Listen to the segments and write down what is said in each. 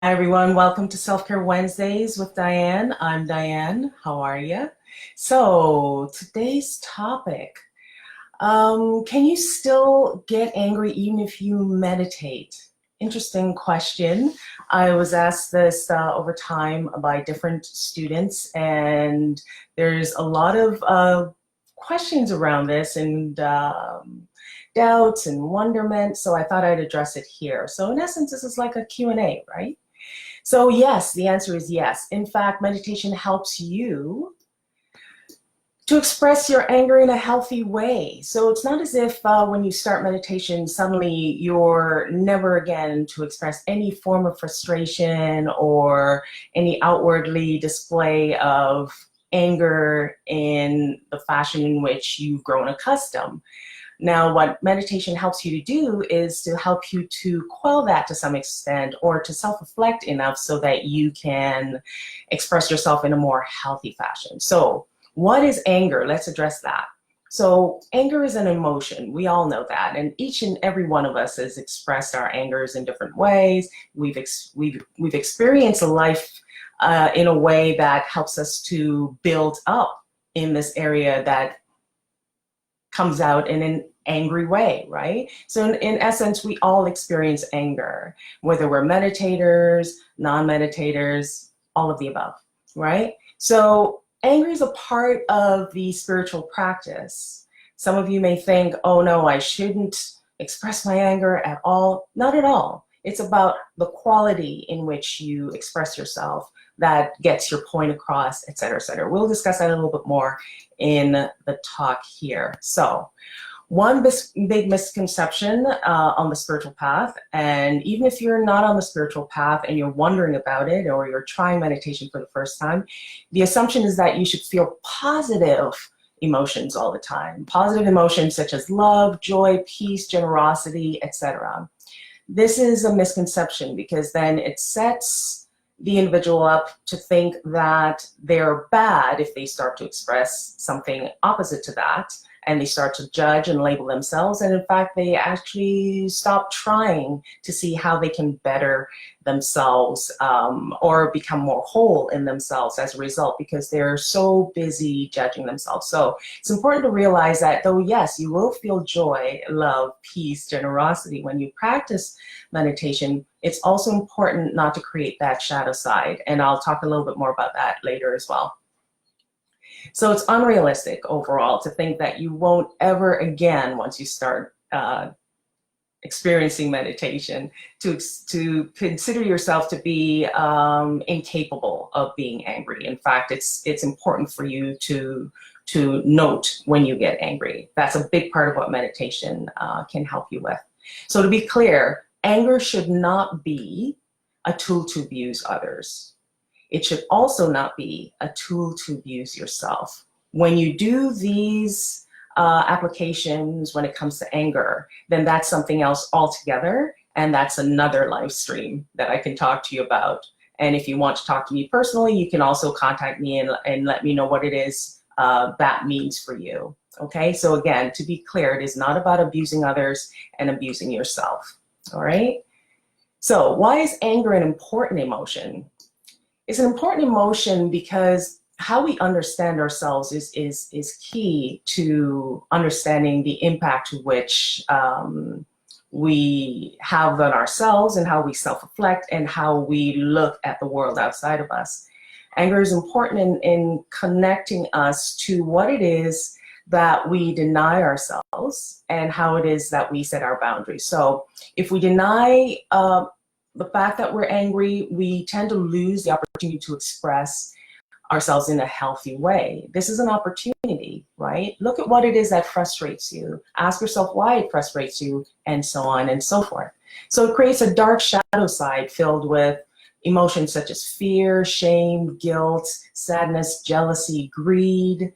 Hi everyone, welcome to Self-Care Wednesdays with Diane. I'm Diane. How are you? So today's topic, can you still get angry even if you meditate? Interesting question. I was asked this over time by different students, and there's a lot of questions around this and doubts and wonderment, so I thought I'd address it here. So in essence, this is like a Q&A, right? So yes, the answer is yes. In fact, meditation helps you to express your anger in a healthy way. So it's not as if when you start meditation, suddenly you're never again to express any form of frustration or any outwardly display of anger in the fashion in which you've grown accustomed. Now, what meditation helps you to do is to help you to quell that to some extent or to self-reflect enough so that you can express yourself in a more healthy fashion. So what is anger? Let's address that. So anger is an emotion. We all know that. And each and every one of us has expressed our angers in different ways. We've experienced a life in a way that helps us to build up in this area that comes out in an angry way, right? So in essence, we all experience anger, whether we're meditators, non-meditators, all of the above, right? So anger is a part of the spiritual practice. Some of you may think, oh no, I shouldn't express my anger at all. Not at all. It's about the quality in which you express yourself that gets your point across, et cetera, et cetera. We'll discuss that a little bit more in the talk here. So one big misconception on the spiritual path, and even if you're not on the spiritual path and you're wondering about it or you're trying meditation for the first time, the assumption is that you should feel positive emotions all the time. Positive emotions such as love, joy, peace, generosity, etc. This is a misconception because then it sets the individual up to think that they're bad if they start to express something opposite to that, and they start to judge and label themselves, and in fact they actually stop trying to see how they can better themselves or become more whole in themselves as a result, because they're so busy judging themselves. So it's important to realize that though yes, you will feel joy, love, peace, generosity when you practice meditation, it's also important not to create that shadow side, and I'll talk a little bit more about that later as well. So it's unrealistic overall to think that you won't ever again, once you start experiencing meditation, to consider yourself to be incapable of being angry. In fact, it's important for you to note when you get angry. That's a big part of what meditation can help you with. So to be clear, anger should not be a tool to abuse others. It should also not be a tool to abuse yourself. When you do these applications when it comes to anger, then that's something else altogether, and that's another live stream that I can talk to you about. And if you want to talk to me personally, you can also contact me and let me know what it is that means for you. Okay, so again, to be clear, it is not about abusing others and abusing yourself. All right, so why is anger an important emotion? It's an important emotion because how we understand ourselves is key to understanding the impact which we have on ourselves and how we self-reflect and how we look at the world outside of us. Anger is important in connecting us to what it is that we deny ourselves and how it is that we set our boundaries. So if we deny the fact that we're angry, we tend to lose the opportunity to express ourselves in a healthy way. This is an opportunity, right? Look at what it is that frustrates you. Ask yourself why it frustrates you, and so on and so forth. So it creates a dark shadow side filled with emotions such as fear, shame, guilt, sadness, jealousy, greed.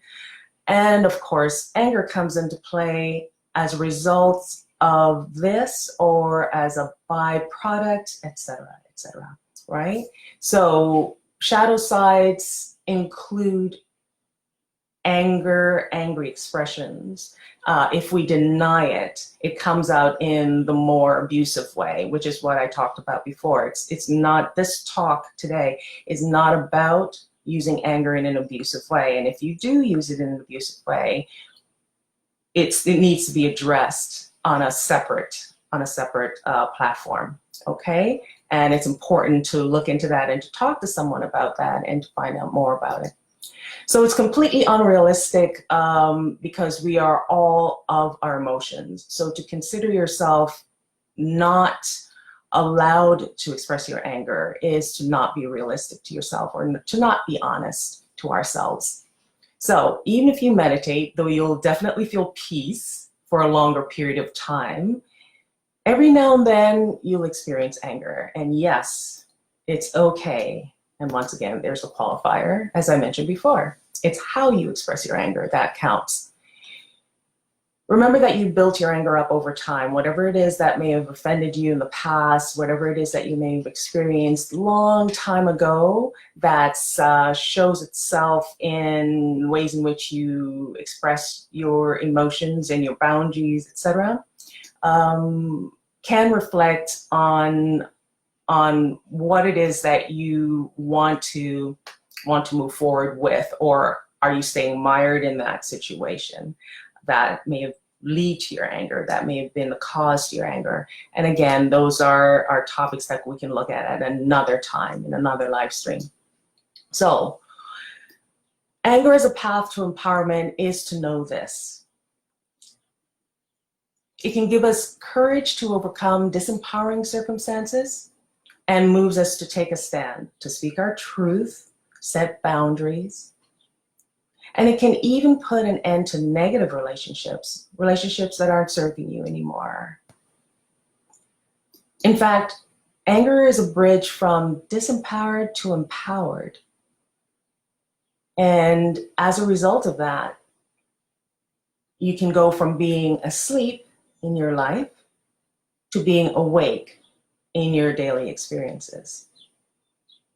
And of course, anger comes into play as a result of this or as a byproduct, etc., right? So shadow sides include angry expressions, if we deny it, it comes out in the more abusive way, which is what I talked about before. It's not, this talk today is not about using anger in an abusive way. And if you do use it in an abusive way, it needs to be addressed on a separate platform, okay? And it's important to look into that and to talk to someone about that and to find out more about it. So it's completely unrealistic because we are all of our emotions. So to consider yourself not allowed to express your anger is to not be realistic to yourself, or to not be honest to ourselves. So even if you meditate, though you'll definitely feel peace for a longer period of time, every now and then you'll experience anger. And yes, it's okay. And once again, there's a qualifier, as I mentioned before. It's how you express your anger that counts. Remember that you built your anger up over time. Whatever it is that may have offended you in the past, whatever it is that you may have experienced long time ago that shows itself in ways in which you express your emotions and your boundaries, etc., can reflect on what it is that you want to move forward with, or are you staying mired in that situation that may have lead to your anger, that may have been the cause to your anger. And again, those are topics that we can look at another time, in another live stream. So anger as a path to empowerment is to know this. It can give us courage to overcome disempowering circumstances and moves us to take a stand, to speak our truth, set boundaries. And it can even put an end to negative relationships that aren't serving you anymore. In fact, anger is a bridge from disempowered to empowered. And as a result of that, you can go from being asleep in your life to being awake in your daily experiences.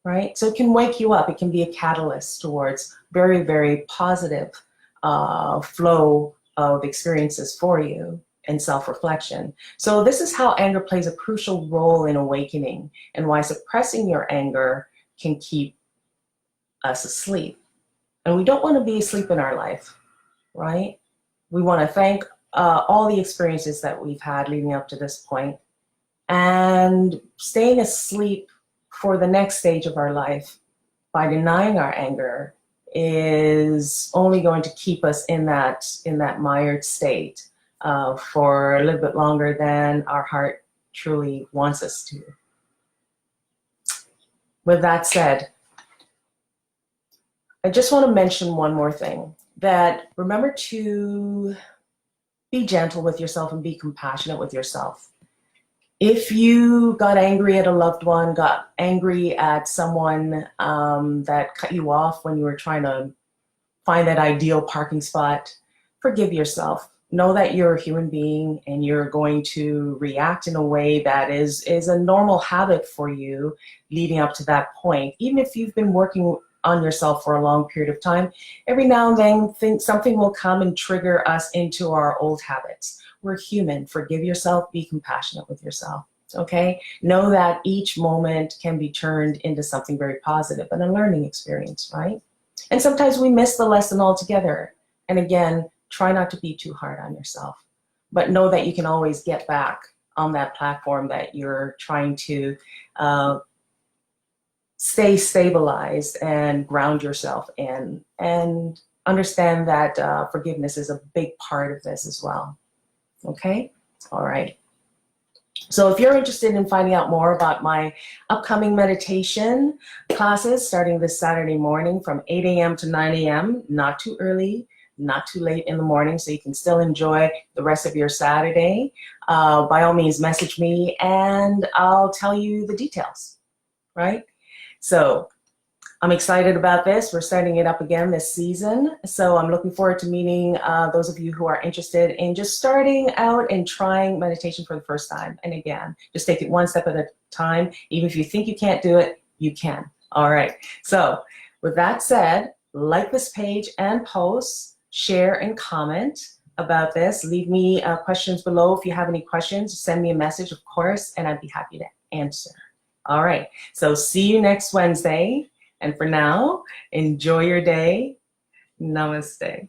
Right? So it can wake you up. It can be a catalyst towards very, very positive flow of experiences for you and self-reflection. So this is how anger plays a crucial role in awakening, and why suppressing your anger can keep us asleep. And we don't want to be asleep in our life, right? We want to thank all the experiences that we've had leading up to this point, and staying asleep for the next stage of our life by denying our anger is only going to keep us in that mired state for a little bit longer than our heart truly wants us to. With that said, I just want to mention one more thing, that remember to be gentle with yourself and be compassionate with yourself. If you got angry at a loved one, got angry at someone that cut you off when you were trying to find that ideal parking spot, forgive yourself. Know that you're a human being and you're going to react in a way that is a normal habit for you leading up to that point. Even if you've been working on yourself for a long period of time, every now and then something will come and trigger us into our old habits. We're human. Forgive yourself. Be compassionate with yourself. Okay? Know that each moment can be turned into something very positive and a learning experience, right? And sometimes we miss the lesson altogether. And again, try not to be too hard on yourself. But know that you can always get back on that platform that you're trying to stay stabilized and ground yourself in. And understand that forgiveness is a big part of this as well. Okay? All right. So if you're interested in finding out more about my upcoming meditation classes starting this Saturday morning from 8 a.m. to 9 a.m., not too early, not too late in the morning, so you can still enjoy the rest of your Saturday, by all means, message me and I'll tell you the details, right? So I'm excited about this. We're starting it up again this season. So I'm looking forward to meeting those of you who are interested in just starting out and trying meditation for the first time. And again, just take it one step at a time. Even if you think you can't do it, you can. All right. So with that said, like this page and post, share and comment about this. Leave me questions below. If you have any questions, send me a message, of course, and I'd be happy to answer. All right, so see you next Wednesday. And for now, enjoy your day. Namaste.